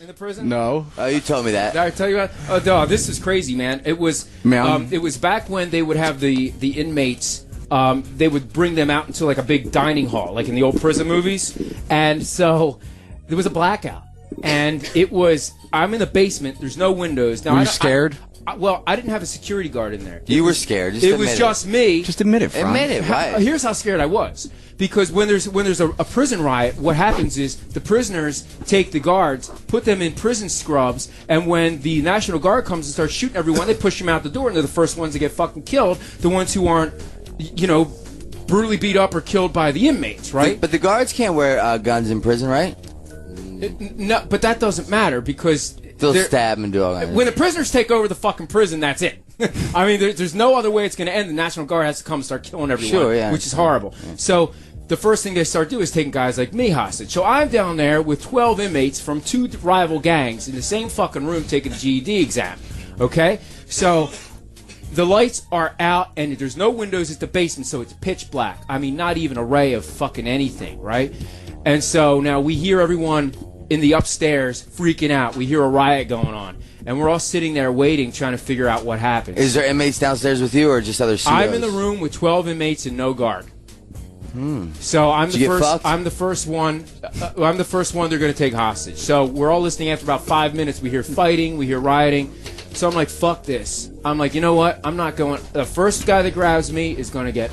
in the prison? No. Oh, you told me that. Did I tell you about? Oh, dog, this is crazy, man. It was back when they would have the inmates. They would bring them out into like a big dining hall, like in the old prison movies, and so there was a blackout, and it was. I'm in the basement. There's no windows. Now, were you scared? I didn't have a security guard in there. You were scared. It was just me. Just admit it, Frantz. Admit it. Right. Here's how scared I was. Because when there's a prison riot, what happens is the prisoners take the guards, put them in prison scrubs, and when the National Guard comes and starts shooting everyone, they push them out the door, and they're the first ones to get fucking killed. The ones who aren't, brutally beat up or killed by the inmates, right? But the guards can't wear guns in prison, right? No, but that doesn't matter because they'll stab and do all that. When the prisoners take over the fucking prison, that's it. I mean, there's no other way it's going to end. The National Guard has to come and start killing everyone, which is horrible. Yeah. So the first thing they start doing is taking guys like me hostage. So I'm down there with 12 inmates from 2 rival gangs in the same fucking room taking a GED exam. Okay? So the lights are out and there's no windows. It's the basement, so it's pitch black. I mean, not even a ray of fucking anything, right? And so now we hear everyone in the upstairs freaking out. We hear a riot going on. And we're all sitting there waiting, trying to figure out what happens. Is there inmates downstairs with you or just other COs? I'm in the room with 12 inmates and no guard. So I'm the first. I'm the first one. I'm the first one they're going to take hostage. So we're all listening. After about 5 minutes, we hear fighting, we hear rioting. So I'm like, fuck this. I'm like, you know what? I'm not going. The first guy that grabs me is going to get.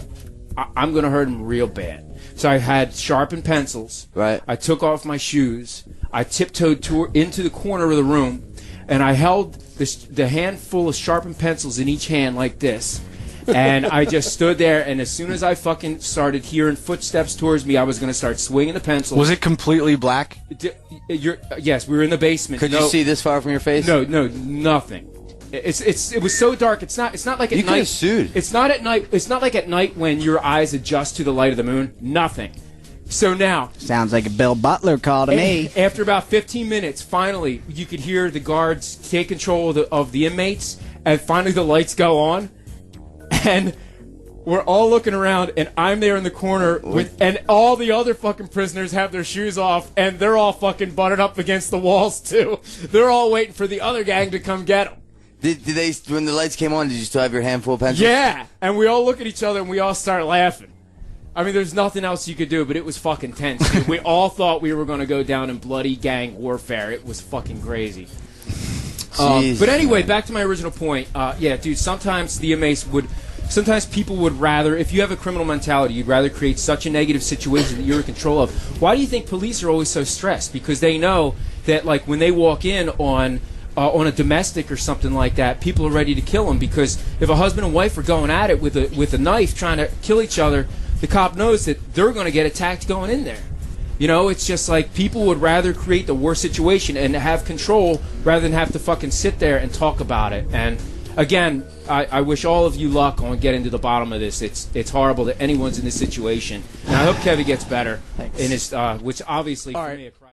I'm going to hurt him real bad. So I had sharpened pencils. Right. I took off my shoes. I tiptoed into the corner of the room, and I held the handful of sharpened pencils in each hand like this. And I just stood there, and as soon as I fucking started hearing footsteps towards me, I was going to start swinging the pencils. Was it completely black? Yes, we were in the basement. Could you see this far from your face? No, nothing. It was so dark. It's not like at night. You could have sued. It's not at night. It's not like at night when your eyes adjust to the light of the moon. Nothing. So now, sounds like a Bill Butler call to me. After about 15 minutes, finally, you could hear the guards take control of the inmates, and finally the lights go on, and we're all looking around, and I'm there in the corner and all the other fucking prisoners have their shoes off, and they're all fucking butted up against the walls too. They're all waiting for the other gang to come get them. Did they, when the lights came on, did you still have your handful of pencils? Yeah, and we all look at each other and we all start laughing. I mean, there's nothing else you could do, but it was fucking tense. We all thought we were going to go down in bloody gang warfare. It was fucking crazy. But anyway, back to my original point. Yeah, dude, sometimes the inmates sometimes people would rather, if you have a criminal mentality, you'd rather create such a negative situation that you're in control of. Why do you think police are always so stressed? Because they know that, like, when they walk in on a domestic or something like that, people are ready to kill them, because if a husband and wife are going at it with a knife trying to kill each other, the cop knows that they're going to get attacked going in there. You know, it's just like people would rather create the worst situation and have control rather than have to fucking sit there and talk about it. And again, I wish all of you luck on getting to the bottom of this. It's horrible that anyone's in this situation. And I hope Kevin gets better in his, which obviously for me.